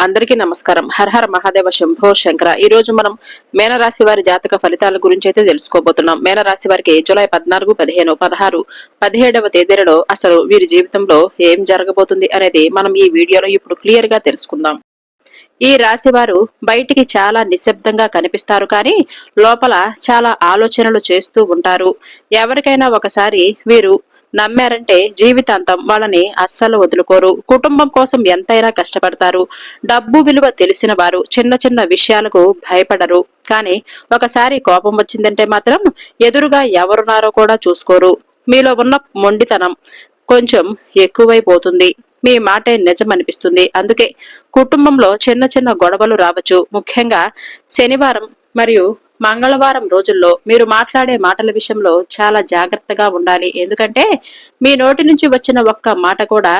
అందరికీ నమస్కారం. హరహర మహాదేవ శంభో శంకర. ఈ రోజు మనం మేనరాశి వారి జాతక ఫలితాల గురించి అయితే తెలుసుకోబోతున్నాం. మేనరాశి వారికి జూలై 14, 15, 16, 17వ తేదీలలో అసలు వీరి జీవితంలో ఏం జరగబోతుంది అనేది మనం ఈ వీడియోలో ఇప్పుడు క్లియర్ గా తెలుసుకుందాం. ఈ రాశి వారు బయటికి చాలా నిశ్శబ్దంగా కనిపిస్తారు, కానీ లోపల చాలా ఆలోచనలు చేస్తూ ఉంటారు. ఎవరికైనా ఒకసారి వీరు నమ్మారంటే జీవితాంతం వాళ్ళని అస్సలు వదులుకోరు. కుటుంబం కోసం ఎంతైనా కష్టపడతారు. డబ్బు విలువ తెలిసిన వారు చిన్న చిన్న విషయాలకు భయపడరు. కానీ ఒకసారి కోపం వచ్చిందంటే మాత్రం ఎదురుగా ఎవరున్నారో కూడా చూసుకోరు. మీలో ఉన్న మొండితనం కొంచెం ఎక్కువైపోతుంది. మీ మాటే నిజమనిపిస్తుంది. అందుకే కుటుంబంలో చిన్న చిన్న గొడవలు రావచ్చు. ముఖ్యంగా శనివారం మరియు మంగళవారం రోజుల్లో మీరు మాట్లాడే మాటల విషయంలో చాలా జాగ్రత్తగా ఉండాలి. ఎందుకంటే మీ నోటి నుంచి వచ్చిన ఒక్క మాట కూడా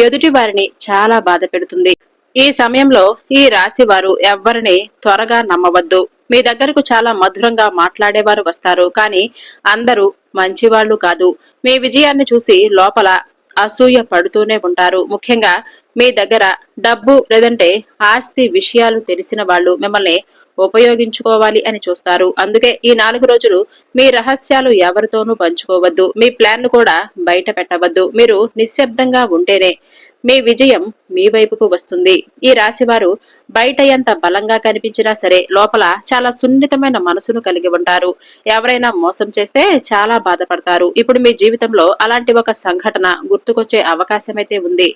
ఎదుటి వారిని చాలా బాధ పెడుతుంది. ఈ సమయంలో ఈ రాశి వారు ఎవ్వరిని త్వరగా నమ్మవద్దు. మీ దగ్గరకు చాలా మధురంగా మాట్లాడేవారు వస్తారు, కానీ అందరూ మంచివాళ్లు కాదు. మీ విజయాన్ని చూసి లోపల అసూయ పడుతూనే ఉంటారు. ముఖ్యంగా మీ దగ్గర డబ్బు లేదంటే ఆస్తి విషయాలు తెలిసిన వాళ్ళు మిమ్మల్ని ఉపయోగించుకోవాలి అని చూస్తారు. అందుకే ఈ 4 రోజులు మీ రహస్యాలు ఎవరితోనూ పంచుకోవద్దు. మీ ప్లాన్లు కూడా బయట పెట్టవద్దు. మీరు నిశ్శబ్దంగా ఉంటేనే మీ విజయం మీ వైపుకు వస్తుంది. ఈ రాశి వారు బయట ఎంత బలంగా కనిపించినా సరే లోపల చాలా సున్నితమైన మనసును కలిగి ఉంటారు. ఎవరైనా మోసం చేస్తే చాలా బాధపడతారు. ఇప్పుడు మీ జీవితంలో అలాంటి ఒక సంఘటన గుర్తుకొచ్చే అవకాశం అయితే ఉంది.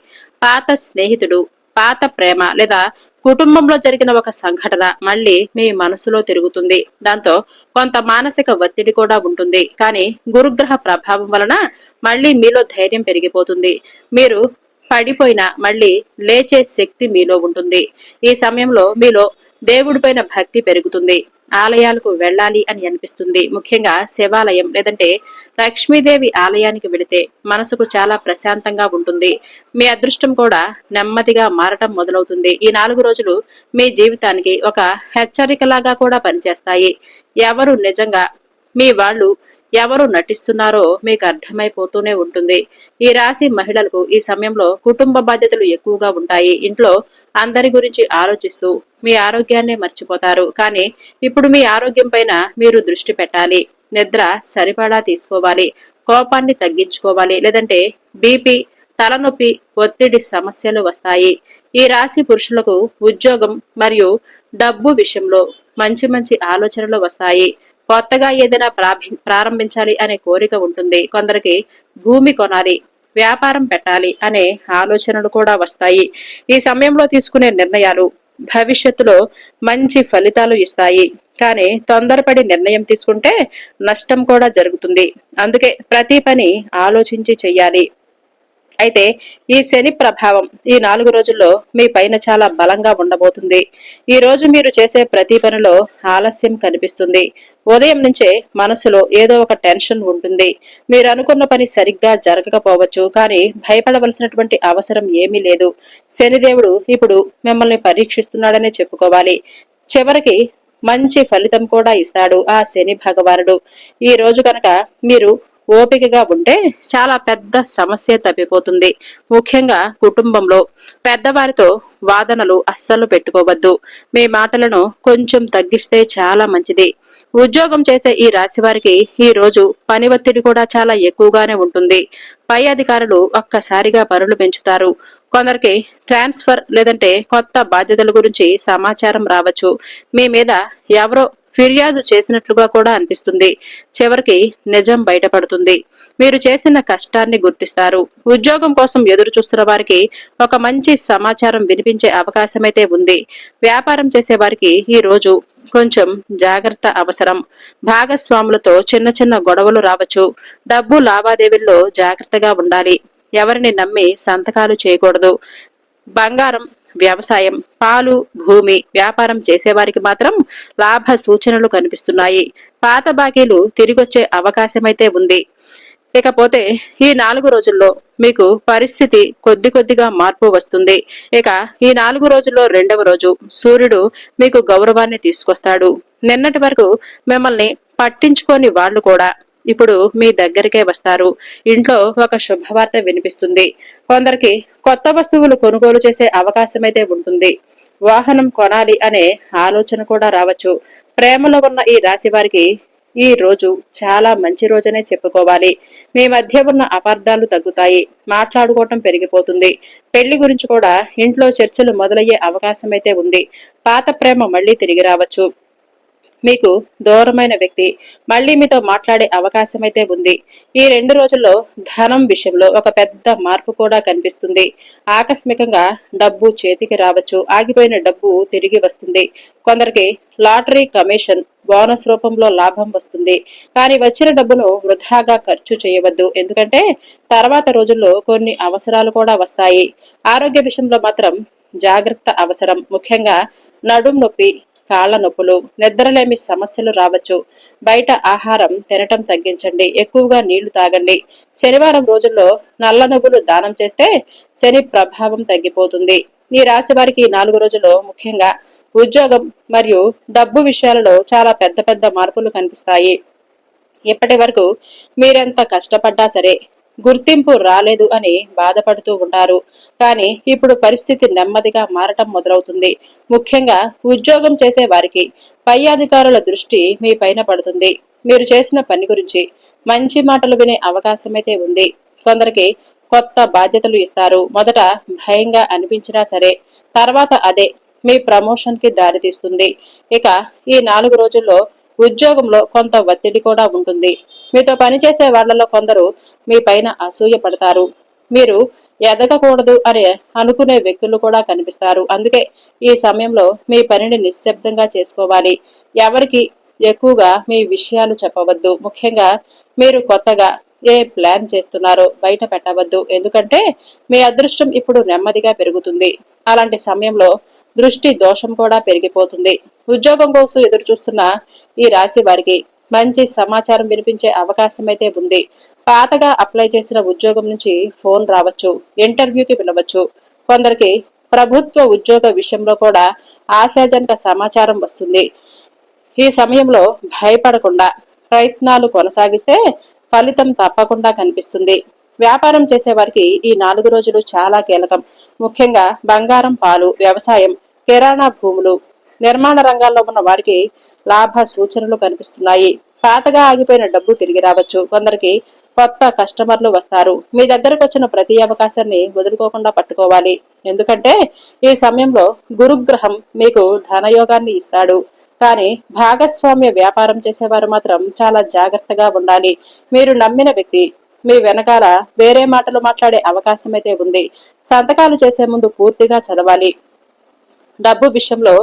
పాత స్నేహితుడు, పాత ప్రేమ లేదా కుటుంబంలో జరిగిన ఒక సంఘటన మళ్ళీ మీ మనసులో తిరుగుతుంది. దాంతో కొంత మానసిక ఒత్తిడి కూడా ఉంటుంది. కానీ గురుగ్రహ ప్రభావం వలన మళ్ళీ మీలో ధైర్యం పెరిగిపోతుంది. మీరు పడిపోయినా మళ్ళీ లేచే శక్తి మీలో ఉంటుంది. ఈ సమయంలో మీలో దేవుడిపైన భక్తి పెరుగుతుంది. ఆలయాలకు వెళ్ళాలి అని అనిపిస్తుంది. ముఖ్యంగా శివాలయం లేదంటే లక్ష్మీదేవి ఆలయానికి వెళితే మనసుకు చాలా ప్రశాంతంగా ఉంటుంది. మీ అదృష్టం కూడా నెమ్మదిగా మారటం మొదలవుతుంది. ఈ 4 రోజులు మీ జీవితానికి ఒక హెచ్చరికలాగా కూడా పనిచేస్తాయి. ఎవరు నిజంగా మీ వాళ్ళు, ఎవరు నటిస్తున్నారో మీకు అర్థమైపోతూనే ఉంటుంది. ఈ రాశి మహిళలకు ఈ సమయంలో కుటుంబ బాధ్యతలు ఎక్కువగా ఉంటాయి. ఇంట్లో అందరి గురించి ఆలోచిస్తూ మీ ఆరోగ్యాన్ని మర్చిపోతారు. కానీ ఇప్పుడు మీ ఆరోగ్యం పైన మీరు దృష్టి పెట్టాలి. నిద్ర సరిపడా తీసుకోవాలి. కోపాన్ని తగ్గించుకోవాలి. లేదంటే బీపీ, తలనొప్పి, ఒత్తిడి సమస్యలు వస్తాయి. ఈ రాశి పురుషులకు ఉద్యోగం మరియు డబ్బు విషయంలో మంచి మంచి ఆలోచనలు వస్తాయి. కొత్తగా ఏదైనా ప్రారంభించాలి అనే కోరిక ఉంటుంది. కొందరికి భూమి కొనాలి, వ్యాపారం పెట్టాలి అనే ఆలోచనలు కూడా వస్తాయి. ఈ సమయంలో తీసుకునే నిర్ణయాలు భవిష్యత్తులో మంచి ఫలితాలు ఇస్తాయి. కానీ తొందరపడి నిర్ణయం తీసుకుంటే నష్టం కూడా జరుగుతుంది. అందుకే ప్రతి పని ఆలోచించి చెయ్యాలి. అయితే ఈ శని ప్రభావం ఈ 4 రోజుల్లో మీ పైన చాలా బలంగా ఉండబోతుంది. ఈ రోజు మీరు చేసే ప్రతి పనిలో ఆలస్యం కనిపిస్తుంది. ఉదయం నుంచే మనసులో ఏదో ఒక టెన్షన్ ఉంటుంది. మీరు అనుకున్న పని సరిగ్గా జరగకపోవచ్చు, కానీ భయపడవలసినటువంటి అవసరం ఏమీ లేదు. శనిదేవుడు ఇప్పుడు మిమ్మల్ని పరీక్షిస్తున్నాడనే చెప్పుకోవాలి. చివరికి మంచి ఫలితం కూడా ఇస్తాడు ఆ శని భగవానుడు. ఈ రోజు కనుక మీరు ఓపికగా ఉంటే చాలా పెద్ద సమస్య తప్పిపోతుంది. ముఖ్యంగా కుటుంబంలో పెద్దవారితో వాదనలు అస్సలు పెట్టుకోవద్దు. మీ మాటలను కొంచెం తగ్గిస్తే చాలా మంచిది. ఉద్యోగం చేసే ఈ రాశి వారికి ఈ రోజు పని ఒత్తిడి కూడా చాలా ఎక్కువగానే ఉంటుంది. పై అధికారులు ఒక్కసారిగా పనులు పెంచుతారు. కొందరికి ట్రాన్స్ఫర్ లేదంటే కొత్త బాధ్యతల గురించి సమాచారం రావచ్చు. మీ మీద ఎవరో ఫిర్యాదు చేసినట్లుగా కూడా అనిపిస్తుంది. చివరికి నిజం బయటపడుతుంది. మీరు చేసిన కష్టాన్ని గుర్తిస్తారు. ఉద్యోగం కోసం ఎదురు చూస్తున్న వారికి ఒక మంచి సమాచారం వినిపించే అవకాశం అయితే ఉంది. వ్యాపారం చేసే వారికి ఈ రోజు కొంచెం జాగ్రత్త అవసరం. భాగస్వాములతో చిన్న చిన్న గొడవలు రావచ్చు. డబ్బు లావాదేవీల్లో జాగ్రత్తగా ఉండాలి. ఎవరిని నమ్మి సంతకాలు చేయకూడదు. బంగారం, వ్యవసాయం, పాలు, భూమి వ్యాపారం చేసేవారికి మాత్రం లాభ సూచనలు కనిపిస్తున్నాయి. పాత బాకీలు తిరిగొచ్చే అవకాశమైతే ఉంది. ఇకపోతే ఈ 4 రోజుల్లో మీకు పరిస్థితి కొద్ది కొద్దిగా మార్పు వస్తుంది. ఇక ఈ 4 రోజుల్లో 2వ రోజు సూర్యుడు మీకు గౌరవాన్ని తీసుకొస్తాడు. నిన్నటి వరకు మిమ్మల్ని పట్టించుకోని వాళ్ళు కూడా ఇప్పుడు మీ దగ్గరికే వస్తారు. ఇంట్లో ఒక శుభవార్త వినిపిస్తుంది. కొందరికి కొత్త వస్తువులు కొనుగోలు చేసే అవకాశం అయితే ఉంటుంది. వాహనం కొనాలి అనే ఆలోచన కూడా రావచ్చు. ప్రేమలో ఉన్న ఈ రాశి వారికి ఈ రోజు చాలా మంచి రోజనే చెప్పుకోవాలి. మీ మధ్య ఉన్న అపార్థాలు తగ్గుతాయి. మాట్లాడుకోవటం పెరిగిపోతుంది. పెళ్లి గురించి కూడా ఇంట్లో చర్చలు మొదలయ్యే అవకాశం అయితే ఉంది. పాత ప్రేమ మళ్లీ తిరిగి రావచ్చు. మీకు దూరమైన వ్యక్తి మళ్లీ మీతో మాట్లాడే అవకాశం అయితే ఉంది. ఈ 2 రోజుల్లో ధనం విషయంలో ఒక పెద్ద మార్పు కూడా కనిపిస్తుంది. ఆకస్మికంగా డబ్బు చేతికి రావచ్చు. ఆగిపోయిన డబ్బు తిరిగి వస్తుంది. కొందరికి లాటరీ కమిషన్ బోనస్ రూపంలో లాభం వస్తుంది. కానీ వచ్చిన డబ్బును వృధాగా ఖర్చు చేయవద్దు. ఎందుకంటే తర్వాత రోజుల్లో కొన్ని అవసరాలు కూడా వస్తాయి. ఆరోగ్య విషయంలో మాత్రం జాగ్రత్త అవసరం. ముఖ్యంగా నడుం నొప్పి, కాళ్ల నొప్పులు, నిద్రలేమి సమస్యలు రావచ్చు. బయట ఆహారం తినటం తగ్గించండి. ఎక్కువగా నీళ్లు తాగండి. శనివారం రోజుల్లో నల్ల నువ్వులు దానం చేస్తే శని ప్రభావం తగ్గిపోతుంది. ఈ రాశి వారికి 4 రోజుల్లో ముఖ్యంగా ఉద్యోగం మరియు డబ్బు విషయాలలో చాలా పెద్ద పెద్ద మార్పులు కనిపిస్తాయి. ఇప్పటి వరకు మీరెంత కష్టపడ్డా సరే గుర్తింపు రాలేదు అని బాధపడుతూ ఉంటారు. కానీ ఇప్పుడు పరిస్థితి నెమ్మదిగా మారటం మొదలవుతుంది. ముఖ్యంగా ఉద్యోగం చేసే వారికి పై అధికారుల దృష్టి మీ పైన పడుతుంది. మీరు చేసిన పని గురించి మంచి మాటలు వినే అవకాశం అయితే ఉంది. కొందరికి కొత్త బాధ్యతలు ఇస్తారు. మొదట భయంగా అనిపించినా సరే తర్వాత అదే మీ ప్రమోషన్ కి దారితీస్తుంది. ఇక ఈ 4 రోజుల్లో ఉద్యోగంలో కొంత ఒత్తిడి కూడా ఉంటుంది. మీతో పనిచేసే వాళ్లలో కొందరు మీ పైన అసూయ పడతారు. మీరు ఎదగకూడదు అని అనుకునే వ్యక్తులు కూడా కనిపిస్తారు. అందుకే ఈ సమయంలో మీ పనిని నిశ్శబ్దంగా చేసుకోవాలి. ఎవరికి ఎక్కువగా మీ విషయాలు చెప్పవద్దు. ముఖ్యంగా మీరు కొత్తగా ఏ ప్లాన్ చేస్తున్నారో బయట పెట్టవద్దు. ఎందుకంటే మీ అదృష్టం ఇప్పుడు నెమ్మదిగా పెరుగుతుంది. అలాంటి సమయంలో దృష్టి దోషం కూడా పెరిగిపోతుంది. ఉద్యోగం కోసం ఎదురు చూస్తున్న ఈ రాశి వారికి మంచి సమాచారం వినిపించే అవకాశం అయితే ఉంది. పాతగా అప్లై చేసిన ఉద్యోగం నుంచి ఫోన్ రావచ్చు. ఇంటర్వ్యూకి పిలవచ్చు. కొందరికి ప్రభుత్వ ఉద్యోగ విషయంలో కూడా ఆశాజనక సమాచారం వస్తుంది. ఈ సమయంలో భయపడకుండా ప్రయత్నాలు కొనసాగిస్తే ఫలితం తప్పకుండా కనిపిస్తుంది. వ్యాపారం చేసే వారికి ఈ 4 రోజులు చాలా కీలకం. ముఖ్యంగా బంగారం, పాలు, వ్యవసాయం, కిరాణా భూములు, నిర్మాణ రంగాల్లో ఉన్న వారికి లాభ సూచనలు కనిపిస్తున్నాయి. పాతగా ఆగిపోయిన డబ్బు తిరిగి రావచ్చు. కొందరికి కొత్త కస్టమర్లు వస్తారు. మీ దగ్గరకు వచ్చిన ప్రతి అవకాశాన్ని వదులుకోకుండా పట్టుకోవాలి. ఎందుకంటే ఈ సమయంలో గురుగ్రహం మీకు ధనయోగాన్ని ఇస్తాడు. కానీ భాగస్వామ్య వ్యాపారం చేసేవారు మాత్రం చాలా జాగ్రత్తగా ఉండాలి. మీరు నమ్మిన వ్యక్తి మీ వెనకాల వేరే మాటలు మాట్లాడే అవకాశం అయితే ఉంది. సంతకాలు చేసే ముందు పూర్తిగా చదవాలి. డబ్బు విషయంలో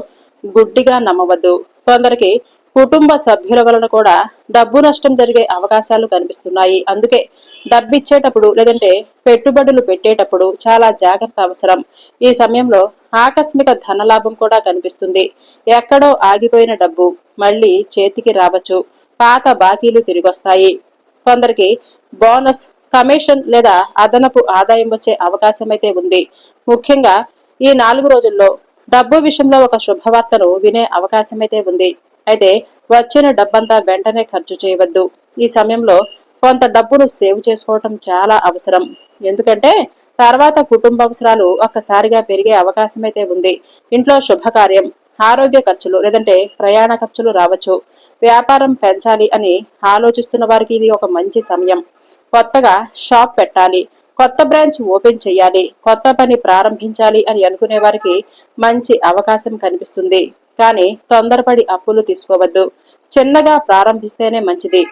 గుడ్డిగా నమ్మవద్దు. కొందరికి కుటుంబ సభ్యుల వలన కూడా డబ్బు నష్టం జరిగే అవకాశాలు కనిపిస్తున్నాయి. అందుకే డబ్బు ఇచ్చేటప్పుడు లేదంటే పెట్టుబడులు పెట్టేటప్పుడు చాలా జాగ్రత్త అవసరం. ఈ సమయంలో ఆకస్మిక ధనలాభం కూడా కనిపిస్తుంది. ఎక్కడో ఆగిపోయిన డబ్బు మళ్లీ చేతికి రావచ్చు. పాత బాకీలు తిరిగొస్తాయి. కొందరికి బోనస్, కమిషన్ లేదా అదనపు ఆదాయం వచ్చే అవకాశం అయితే ఉంది. ముఖ్యంగా ఈ 4 రోజుల్లో డబ్బు విషయంలో ఒక శుభవార్తను వినే అవకాశం అయితే ఉంది. అయితే వచ్చిన డబ్బంతా వెంటనే ఖర్చు చేయవద్దు. ఈ సమయంలో కొంత డబ్బును సేవ్ చేసుకోవటం చాలా అవసరం. ఎందుకంటే తర్వాత కుటుంబ అవసరాలు ఒక్కసారిగా పెరిగే అవకాశం అయితే ఉంది. ఇంట్లో శుభకార్యం, ఆరోగ్య ఖర్చులు లేదంటే ప్రయాణ ఖర్చులు రావచ్చు. వ్యాపారం పెంచాలి అని ఆలోచిస్తున్న వారికి ఇది ఒక మంచి సమయం. కొత్తగా షాప్ పెట్టాలి, కొత్త బ్రాంచ్ ఓపెన్ చేయాలి, కొత్త పని ప్రారంభించాలి అని అనుకునే వారికి మంచి అవకాశం కనిపిస్తుంది. కానీ తొందరపడి అప్పులు తీసుకోవద్దు. చిన్నగా ప్రారంభిస్తేనే మంచిది.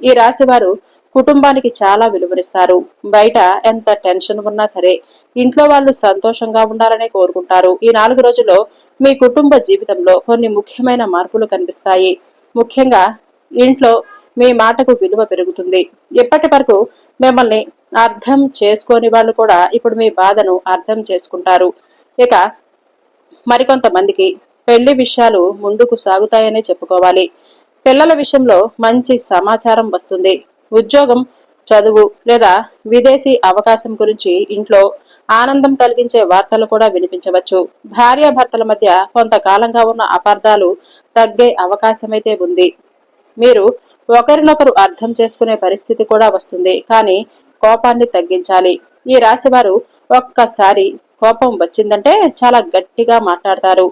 ఈ రాశి వారు కుటుంబానికి చాలా విలువనిస్తారు. బయట ఎంత టెన్షన్ ఉన్నా సరే ఇంట్లో వాళ్ళు సంతోషంగా ఉండాలనే కోరుకుంటారు. ఈ 4 రోజుల్లో మీ కుటుంబ జీవితంలో కొన్ని ముఖ్యమైన మార్పులు కనిపిస్తాయి. ముఖ్యంగా ఇంట్లో మీ మాటకు విలువ పెరుగుతుంది. ఇప్పటి వరకు మిమ్మల్ని అర్థం చేసుకోని వాళ్ళు కూడా ఇప్పుడు మీ బాధను అర్థం చేసుకుంటారు. ఇక మరికొంతమందికి పెళ్లి విషయాలు ముందుకు సాగుతాయనే చెప్పుకోవాలి. పిల్లల విషయంలో మంచి సమాచారం వస్తుంది. ఉద్యోగం, చదువు లేదా విదేశీ అవకాశం గురించి ఇంట్లో ఆనందం కలిగించే వార్తలు కూడా వినిపించవచ్చు. భార్యాభర్తల మధ్య కొంతకాలంగా ఉన్న అపార్థాలు తగ్గే అవకాశమైతే ఉంది. మీరు ఒకరినొకరు అర్థం చేసుకునే పరిస్థితి కూడా వస్తుంది. కానీ కోపాన్ని తగ్గించాలి. ఈ రాశి వారు ఒక్కసారి కోపం వచ్చిందంటే చాలా గట్టిగా మాట్లాడతారు.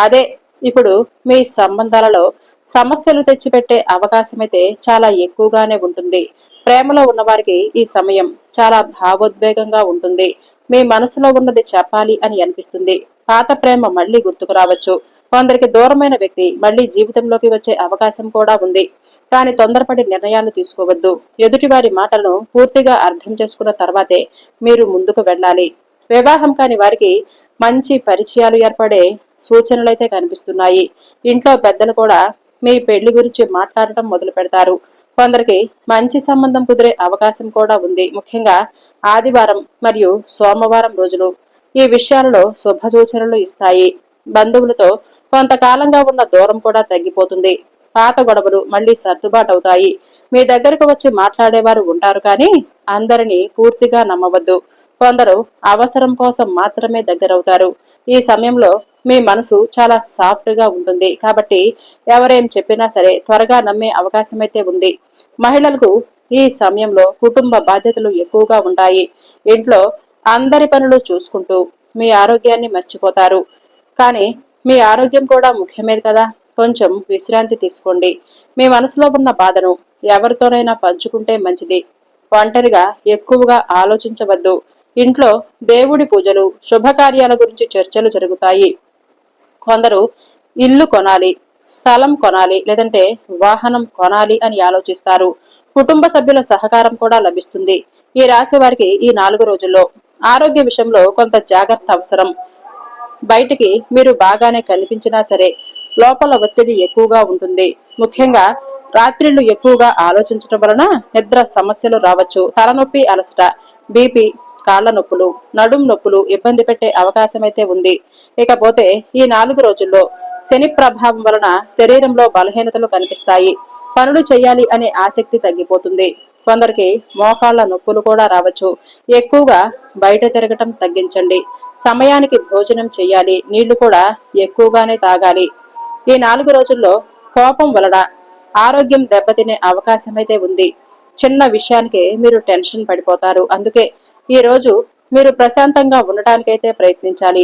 అదే ఇప్పుడు మీ సంబంధాలలో సమస్యలు తెచ్చిపెట్టే అవకాశం అయితే చాలా ఎక్కువగానే ఉంటుంది. ప్రేమలో ఉన్నవారికి ఈ సమయం చాలా భావోద్వేగంగా ఉంటుంది. మీ మనసులో ఉన్నది చెప్పాలి అని అనిపిస్తుంది. పాత ప్రేమ మళ్ళీ గుర్తుకు రావచ్చు. కొందరికి దూరమైన వ్యక్తి మళ్ళీ జీవితంలోకి వచ్చే అవకాశం కూడా ఉంది. కానీ తొందరపడి నిర్ణయాలు తీసుకోవద్దు. ఎదుటివారి మాటలను పూర్తిగా అర్థం చేసుకున్న తర్వాతే మీరు ముందుకు వెళ్ళాలి. వివాహం కాని వారికి మంచి పరిచయాలు ఏర్పడే సూచనలైతే కనిపిస్తున్నాయి. ఇంట్లో పెద్దలు కూడా మీ పెళ్లి గురించి మాట్లాడటం మొదలు పెడతారు. కొందరికి మంచి సంబంధం కుదిరే అవకాశం కూడా ఉంది. ముఖ్యంగా ఆదివారం మరియు సోమవారం రోజులు ఈ విషయాలలో శుభ సూచనలు ఇస్తాయి. బంధువులతో కొంతకాలంగా ఉన్న దూరం కూడా తగ్గిపోతుంది. పాత గొడవలు మళ్లీ సర్దుబాటు అవుతాయి. మీ దగ్గరకు వచ్చి మాట్లాడేవారు ఉంటారు, కానీ అందరినీ పూర్తిగా నమ్మవద్దు. కొందరు అవసరం కోసం మాత్రమే దగ్గరవుతారు. ఈ సమయంలో మీ మనసు చాలా సాఫ్ట్ గా ఉంటుంది, కాబట్టి ఎవరేం చెప్పినా సరే త్వరగా నమ్మే అవకాశం అయితే ఉంది. మహిళలకు ఈ సమయంలో కుటుంబ బాధ్యతలు ఎక్కువగా ఉంటాయి. ఇంట్లో అందరి పనులు చూసుకుంటూ మీ ఆరోగ్యాన్ని మర్చిపోతారు. కానీ మీ ఆరోగ్యం కూడా ముఖ్యమే కదా. కొంచెం విశ్రాంతి తీసుకోండి. మీ మనసులో ఉన్న బాధను ఎవరితోనైనా పంచుకుంటే మంచిది. ఒంటరిగా ఎక్కువగా ఆలోచించవద్దు. ఇంట్లో దేవుడి పూజలు, శుభకార్యాల గురించి చర్చలు జరుగుతాయి. కొందరు ఇల్లు కొనాలి, స్థలం కొనాలి, లేదంటే వాహనం కొనాలి అని ఆలోచిస్తారు. కుటుంబ సభ్యుల సహకారం కూడా లభిస్తుంది. ఈ రాశి వారికి ఈ 4 రోజుల్లో ఆరోగ్య విషయంలో కొంత జాగ్రత్త అవసరం. బయటికి మీరు బాగానే కనిపించినా సరే లోపల ఒత్తిడి ఎక్కువగా ఉంటుంది. ముఖ్యంగా రాత్రిళ్లు ఎక్కువగా ఆలోచించడం వలన నిద్ర సమస్యలు రావచ్చు. తలనొప్పి, అలసట, బీపీ, కాళ్ల నొప్పులు, నడుం నొప్పులు ఇబ్బంది పెట్టే అవకాశం అయితే ఉంది. ఇకపోతే ఈ 4 రోజుల్లో శని ప్రభావం వలన శరీరంలో బలహీనతలు కనిపిస్తాయి. పనులు చేయాలి అనే ఆసక్తి తగ్గిపోతుంది. కొందరికి మోకాళ్ల నొప్పులు కూడా రావచ్చు. ఎక్కువగా బయట తిరగటం తగ్గించండి. సమయానికి భోజనం చేయాలి. నీళ్లు కూడా ఎక్కువగానే తాగాలి. ఈ 4 రోజుల్లో కోపం వలన ఆరోగ్యం దెబ్బతినే అవకాశం అయితే ఉంది. చిన్న విషయానికే మీరు టెన్షన్ పడిపోతారు. అందుకే ఈ రోజు మీరు ప్రశాంతంగా ఉండటానికైతే ప్రయత్నించాలి.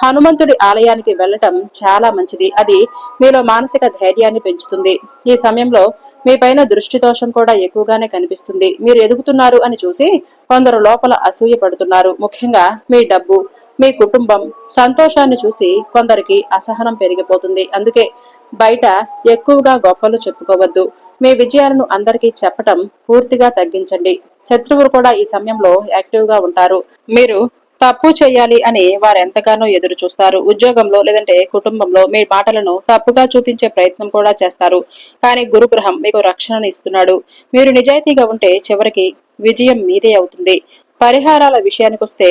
హనుమంతుడి ఆలయానికి వెళ్ళటం చాలా మంచిది. అది మీలో మానసిక ధైర్యాన్ని పెంచుతుంది. ఈ సమయంలో మీ పైన దృష్టి దోషం కూడా ఎక్కువగానే కనిపిస్తుంది. మీరు ఎదుగుతున్నారు అని చూసి కొందరు లోపల అసూయ పడుతున్నారు. ముఖ్యంగా మీ డబ్బు, మీ కుటుంబం సంతోషాన్ని చూసి కొందరికి అసహనం పెరిగిపోతుంది. అందుకే బయట ఎక్కువగా గొప్పలు చెప్పుకోవద్దు. మీ విజయాలను అందరికీ చెప్పటం పూర్తిగా తగ్గించండి. శత్రువులు కూడా ఈ సమయంలో యాక్టివ్ గా ఉంటారు. మీరు తప్పు చేయాలి అని వారు ఎంతగానో ఎదురు చూస్తారు. ఉద్యోగంలో లేదంటే కుటుంబంలో మీ మాటలను తప్పుగా చూపించే ప్రయత్నం కూడా చేస్తారు. కానీ గురుగ్రహం మీకు రక్షణను ఇస్తున్నాడు. మీరు నిజాయితీగా ఉంటే చివరికి విజయం మీదే అవుతుంది. పరిహారాల విషయానికొస్తే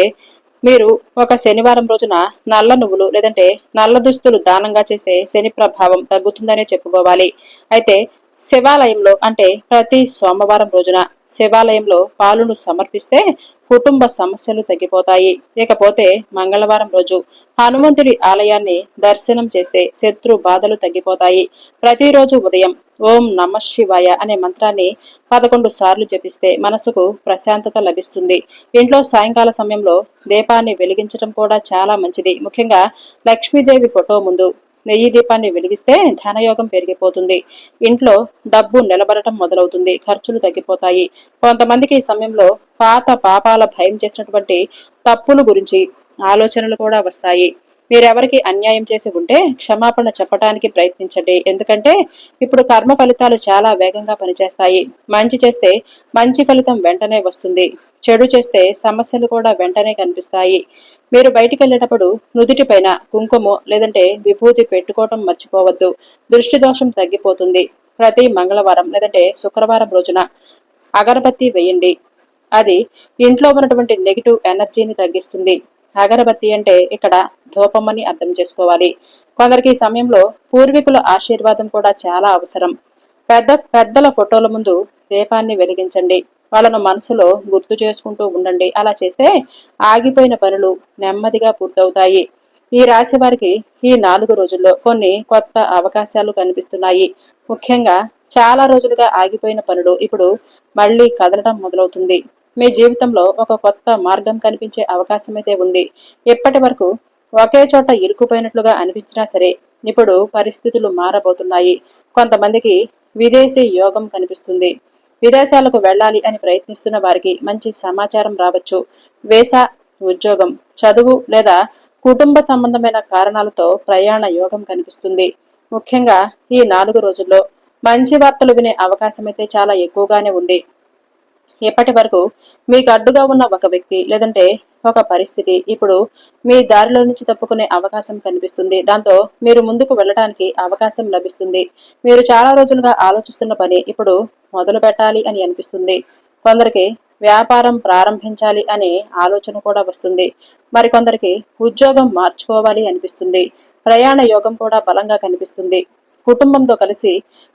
మీరు ఒక శనివారం రోజున నల్ల నువ్వులు లేదంటే నల్ల దుస్తులు దానంగా చేస్తే శని ప్రభావం తగ్గుతుందనే చెప్పుకోవాలి. అయితే శివాలయంలో అంటే ప్రతి సోమవారం రోజున శివాలయంలో పాలును సమర్పిస్తే కుటుంబ సమస్యలు తగ్గిపోతాయి. ఇకపోతే మంగళవారం రోజు హనుమంతుడి ఆలయాన్ని దర్శనం చేస్తే శత్రు బాధలు తగ్గిపోతాయి. ప్రతిరోజు ఉదయం ఓం నమ శివాయ అనే మంత్రాన్ని 11 సార్లు జపిస్తే మనసుకు ప్రశాంతత లభిస్తుంది. ఇంట్లో సాయంకాల సమయంలో దీపాన్ని వెలిగించడం కూడా చాలా మంచిది. ముఖ్యంగా లక్ష్మీదేవి ఫోటో ముందు నెయ్యి దీపాన్ని వెలిగిస్తే ధనయోగం పెరిగిపోతుంది. ఇంట్లో డబ్బు నిలబడటం మొదలవుతుంది. ఖర్చులు తగ్గిపోతాయి. కొంతమందికి ఈ సమయంలో పాత పాపాల భయం చేసినటువంటి తప్పుల గురించి ఆలోచనలు కూడా వస్తాయి. మీరెవరికి అన్యాయం చేసి ఉంటే క్షమాపణ చెప్పడానికి ప్రయత్నించండి. ఎందుకంటే ఇప్పుడు కర్మ ఫలితాలు చాలా వేగంగా పనిచేస్తాయి. మంచి చేస్తే మంచి ఫలితం వెంటనే వస్తుంది. చెడు చేస్తే సమస్యలు కూడా వెంటనే కనిపిస్తాయి. మీరు బయటికి వెళ్ళేటప్పుడు నుదుటి పైన కుంకుమ లేదంటే విభూతి పెట్టుకోవటం మర్చిపోవద్దు. దృష్టి దోషం తగ్గిపోతుంది. ప్రతి మంగళవారం లేదంటే శుక్రవారం రోజున అగరబత్తి వేయండి. అది ఇంట్లో ఉన్నటువంటి నెగిటివ్ ఎనర్జీని తగ్గిస్తుంది. అగరబత్తి అంటే ఇక్కడ ధూపం అని అర్థం చేసుకోవాలి. కొందరికి ఈ సమయంలో పూర్వీకుల ఆశీర్వాదం కూడా చాలా అవసరం. పెద్దల ఫోటోల ముందు దీపాన్ని వెలిగించండి. వాళ్ళను మనసులో గుర్తు చేసుకుంటూ ఉండండి. అలా చేస్తే ఆగిపోయిన పనులు నెమ్మదిగా పూర్తవుతాయి. ఈ రాశి వారికి ఈ 4 రోజుల్లో కొన్ని కొత్త అవకాశాలు కనిపిస్తున్నాయి. ముఖ్యంగా చాలా రోజులుగా ఆగిపోయిన పనులు ఇప్పుడు మళ్లీ కదలడం మొదలవుతుంది. మీ జీవితంలో ఒక కొత్త మార్గం కనిపించే అవకాశం అయితే ఉంది. ఇప్పటి వరకు ఒకే చోట ఇరుక్కుపోయినట్లుగా అనిపించినా సరే ఇప్పుడు పరిస్థితులు మారబోతున్నాయి. కొంతమందికి విదేశీ యోగం కనిపిస్తుంది. విదేశాలకు వెళ్ళాలి అని ప్రయత్నిస్తున్న వారికి మంచి సమాచారం రావచ్చు. వీసా, ఉద్యోగం, చదువు లేదా కుటుంబ సంబంధమైన కారణాలతో ప్రయాణ యోగం కనిపిస్తుంది. ముఖ్యంగా ఈ 4 రోజుల్లో మంచి వార్తలు వినే అవకాశం అయితే చాలా ఎక్కువగానే ఉంది. ఇప్పటి వరకు మీకు అడ్డుగా ఉన్న ఒక వ్యక్తి లేదంటే ఒక పరిస్థితి ఇప్పుడు మీ దారిలో నుంచి తప్పుకునే అవకాశం కనిపిస్తుంది. దాంతో మీరు ముందుకు వెళ్ళడానికి అవకాశం లభిస్తుంది. మీరు చాలా రోజులుగా ఆలోచిస్తున్న పని ఇప్పుడు మొదలు పెట్టాలి అని అనిపిస్తుంది. కొందరికి వ్యాపారం ప్రారంభించాలి అనే ఆలోచన కూడా వస్తుంది. మరికొందరికి ఉద్యోగం మార్చుకోవాలి అనిపిస్తుంది. ప్రయాణ యోగం కూడా బలంగా కనిపిస్తుంది. కుటుంబంతో కలిసి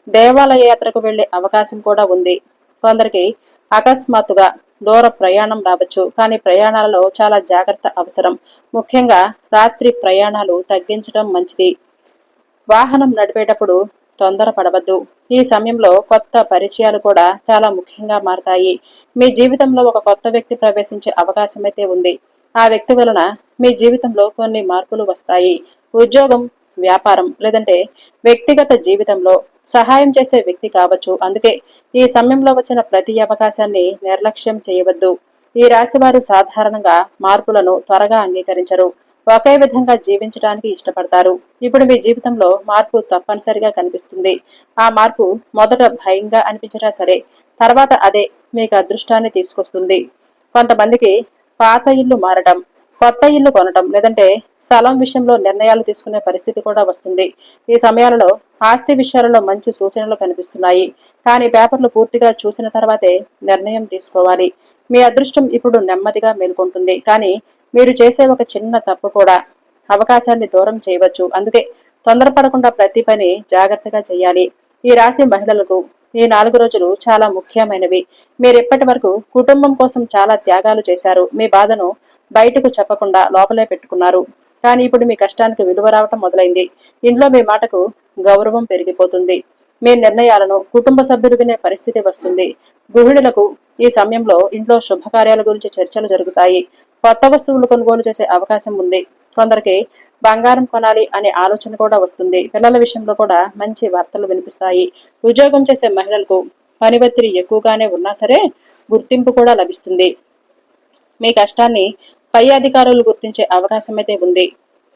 దేవాలయ యాత్రకు వెళ్లే అవకాశం కూడా ఉంది. కొందరికి అకస్మాత్తుగా దూర ప్రయాణం రావచ్చు. కానీ ప్రయాణాలలో చాలా జాగ్రత్త అవసరం. ముఖ్యంగా రాత్రి ప్రయాణాలు తగ్గించడం మంచిది. వాహనం నడిపేటప్పుడు తొందర పడవద్దు. ఈ సమయంలో కొత్త పరిచయాలు కూడా చాలా ముఖ్యంగా మారతాయి. మీ జీవితంలో ఒక కొత్త వ్యక్తి ప్రవేశించే అవకాశం అయితే ఉంది. ఆ వ్యక్తి వలన మీ జీవితంలో కొన్ని మార్పులు వస్తాయి. ఉద్యోగం, వ్యాపారం లేదంటే వ్యక్తిగత జీవితంలో సహాయం చేసే వ్యక్తి కావచ్చు. అందుకే ఈ సమయంలో వచ్చిన ప్రతి అవకాశాన్ని నిర్లక్ష్యం చేయవద్దు. ఈ రాశివారు సాధారణంగా మార్పులను త్వరగా అంగీకరించరు. ఒకే విధంగా జీవించడానికి ఇష్టపడతారు. ఇప్పుడు మీ జీవితంలో మార్పు తప్పనిసరిగా కనిపిస్తుంది. ఆ మార్పు మొదట భయంగా అనిపించినా సరే తర్వాత అదే మీకు అదృష్టాన్ని తీసుకొస్తుంది. కొంతమందికి పాత ఇల్లు మారటం, కొత్త ఇల్లు కొనటం లేదంటే స్థలం విషయంలో నిర్ణయాలు తీసుకునే పరిస్థితి కూడా వస్తుంది. ఈ సమయాలలో ఆస్తి విషయాలలో మంచి సూచనలు కనిపిస్తున్నాయి. కానీ పేపర్లు పూర్తిగా చూసిన తర్వాతే నిర్ణయం తీసుకోవాలి. మీ అదృష్టం ఇప్పుడు నెమ్మదిగా మేల్కొంటుంది. కానీ మీరు చేసే ఒక చిన్న తప్పు కూడా అవకాశాన్ని దూరం చేయవచ్చు. అందుకే తొందరపడకుండా ప్రతి పని జాగ్రత్తగా చేయాలి. ఈ రాశి మహిళలకు ఈ 4 రోజులు చాలా ముఖ్యమైనవి. మీరు ఇప్పటి వరకు కుటుంబం కోసం చాలా త్యాగాలు చేశారు. మీ బాధను బయటకు చెప్పకుండా లోపలే పెట్టుకున్నారు. కానీ ఇప్పుడు మీ కష్టానికి విలువ రావటం మొదలైంది. ఇంట్లో మీ మాటకు గౌరవం పెరిగిపోతుంది. మీ నిర్ణయాలను కుటుంబ సభ్యులు వినే పరిస్థితి వస్తుంది. గృహిణులకు ఈ సమయంలో ఇంట్లో శుభకార్యాల గురించి చర్చలు జరుగుతాయి. కొత్త వస్తువులు కొనుగోలు చేసే అవకాశం ఉంది. కొందరికి బంగారం కొనాలి అనే ఆలోచన కూడా వస్తుంది. పిల్లల విషయంలో కూడా మంచి వార్తలు వినిపిస్తాయి. ఉద్యోగం చేసే మహిళలకు పని ఒత్తిడి ఎక్కువగానే ఉన్నా సరే గుర్తింపు కూడా లభిస్తుంది. మీ కష్టాన్ని పై అధికారులు గుర్తించే అవకాశం అయితే ఉంది.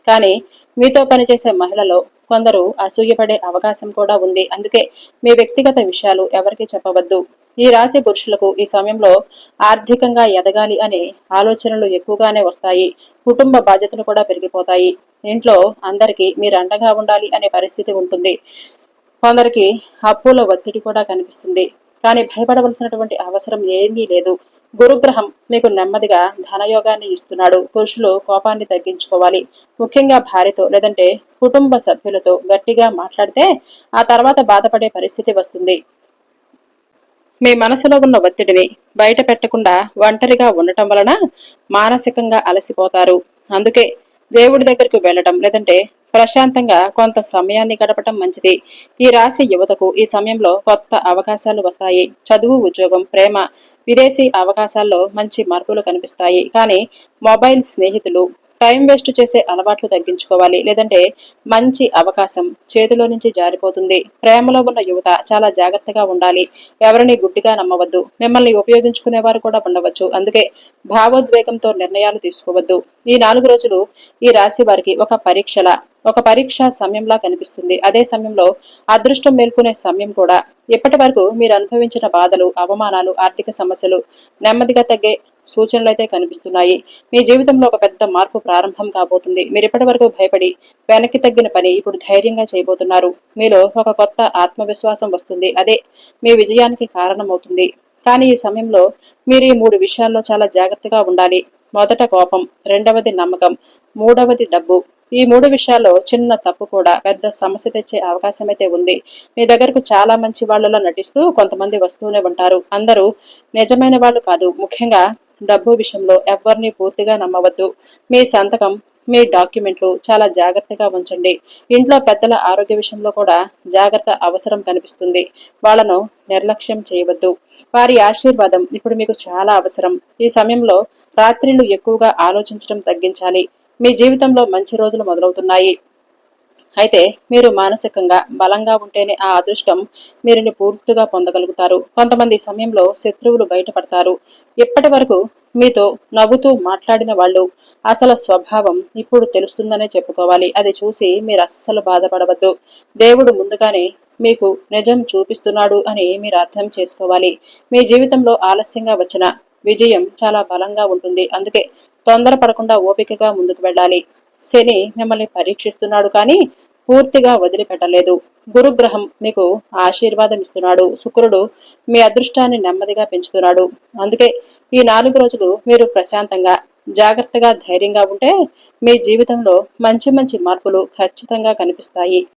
కానీ మీతో పనిచేసే మహిళలో కొందరు అసూయపడే అవకాశం కూడా ఉంది. అందుకే మీ వ్యక్తిగత విషయాలు ఎవరికీ చెప్పవద్దు. ఈ రాశి పురుషులకు ఈ సమయంలో ఆర్థికంగా ఎదగాలి అనే ఆలోచనలు ఎక్కువగానే వస్తాయి. కుటుంబ బాధ్యతలు కూడా పెరిగిపోతాయి. ఇంట్లో అందరికీ మీరు అండగా ఉండాలి అనే పరిస్థితి ఉంటుంది. కొందరికి అప్పుల ఒత్తిడి కూడా కనిపిస్తుంది. కానీ భయపడవలసినటువంటి అవసరం ఏమీ లేదు. గురుగ్రహం మీకు నెమ్మదిగా ధనయోగాన్ని ఇస్తున్నాడు. పురుషులు కోపాన్ని తగ్గించుకోవాలి. ముఖ్యంగా భార్యతో లేదంటే కుటుంబ సభ్యులతో గట్టిగా మాట్లాడితే ఆ తర్వాత బాధపడే పరిస్థితి వస్తుంది. మీ మనసులో ఉన్న ఒత్తిడిని బయట పెట్టకుండా ఒంటరిగా ఉండటం వలన మానసికంగా అలసిపోతారు. అందుకే దేవుడి దగ్గరకు వెళ్ళటం లేదంటే ప్రశాంతంగా కొంత సమయాన్ని గడపటం మంచిది. ఈ రాశి యువతకు ఈ సమయంలో కొత్త అవకాశాలు వస్తాయి. చదువు, ఉద్యోగం, ప్రేమ, విదేశీ అవకాశాల్లో మంచి మార్పులు కనిపిస్తాయి. కానీ మొబైల్, స్నేహితులు, టైం వేస్ట్ చేసే అలవాట్లు తగ్గించుకోవాలి. లేదంటే మంచి అవకాశం చేతిలో నుంచి జారిపోతుంది. ప్రేమలో ఉన్న యువత చాలా జాగ్రత్తగా ఉండాలి. ఎవరిని గుడ్డిగా నమ్మవద్దు. మిమ్మల్ని ఉపయోగించుకునేవారు కూడా ఉండవచ్చు. అందుకే భావోద్వేగంతో నిర్ణయాలు తీసుకోవద్దు. ఈ 4 రోజులు ఈ రాశి వారికి ఒక పరీక్ష సమయంలా కనిపిస్తుంది. అదే సమయంలో అదృష్టం మేల్కొనే సమయం కూడా. ఇప్పటి వరకు మీరు అనుభవించిన బాధలు, అవమానాలు, ఆర్థిక సమస్యలు నెమ్మదిగా తగ్గే సూచనలు అయితే కనిపిస్తున్నాయి. మీ జీవితంలో ఒక పెద్ద మార్పు ప్రారంభం కాబోతుంది. మీరు ఇప్పటి వరకు భయపడి వెనక్కి తగ్గిన పని ఇప్పుడు ధైర్యంగా చేయబోతున్నారు. మీలో ఒక కొత్త ఆత్మవిశ్వాసం వస్తుంది. అదే మీ విజయానికి కారణమవుతుంది. కానీ ఈ సమయంలో మీరు ఈ 3 విషయాల్లో చాలా జాగ్రత్తగా ఉండాలి. మొదట కోపం, రెండవది నమ్మకం, మూడవది డబ్బు. ఈ 3 విషయాల్లో చిన్న తప్పు కూడా పెద్ద సమస్య తెచ్చే అవకాశం అయితే ఉంది. మీ దగ్గరకు చాలా మంచి వాళ్ళలో నటిస్తూ కొంతమంది వస్తూనే ఉంటారు. అందరూ నిజమైన వాళ్ళు కాదు. ముఖ్యంగా డబ్బు విషయంలో ఎవరిని పూర్తిగా నమ్మవద్దు. మీ సంతకం, మీ డాక్యుమెంట్లు చాలా జాగ్రత్తగా ఉంచండి. ఇంట్లో పెద్దల ఆరోగ్య విషయంలో కూడా జాగ్రత్త అవసరం కనిపిస్తుంది. వాళ్ళను నిర్లక్ష్యం చేయవద్దు. వారి ఆశీర్వాదం ఇప్పుడు మీకు చాలా అవసరం. ఈ సమయంలో రాత్రిళ్లు ఎక్కువగా ఆలోచించడం తగ్గించాలి. మీ జీవితంలో మంచి రోజులు మొదలవుతున్నాయి. అయితే మీరు మానసికంగా బలంగా ఉంటేనే ఆ అదృష్టం మీరుని పూర్తిగా పొందగలుగుతారు. కొంతమంది సమయంలో శత్రువులు బయటపడతారు. ఇప్పటి వరకు మీతో నవ్వుతూ మాట్లాడిన వాళ్ళు అసలు స్వభావం ఇప్పుడు తెలుస్తుందనే చెప్పుకోవాలి. అది చూసి మీరు అస్సలు బాధపడవద్దు. దేవుడు ముందుగానే మీకు నిజం చూపిస్తున్నాడు అని మీరు అర్థం చేసుకోవాలి. మీ జీవితంలో ఆలస్యంగా వచ్చిన విజయం చాలా బలంగా ఉంటుంది. అందుకే తొందరపడకుండా ఓపికగా ముందుకు వెళ్ళాలి. శని మిమ్మల్ని పరీక్షిస్తున్నాడు కానీ పూర్తిగా వదిలిపెట్టలేదు. గురుగ్రహం మీకు ఆశీర్వాదం ఇస్తున్నాడు. శుక్రుడు మీ అదృష్టాన్ని నెమ్మదిగా పెంచుతున్నాడు. అందుకే ఈ 4 రోజులు మీరు ప్రశాంతంగా, జాగ్రత్తగా, ధైర్యంగా ఉంటే మీ జీవితంలో మంచి మంచి మార్పులు ఖచ్చితంగా కనిపిస్తాయి.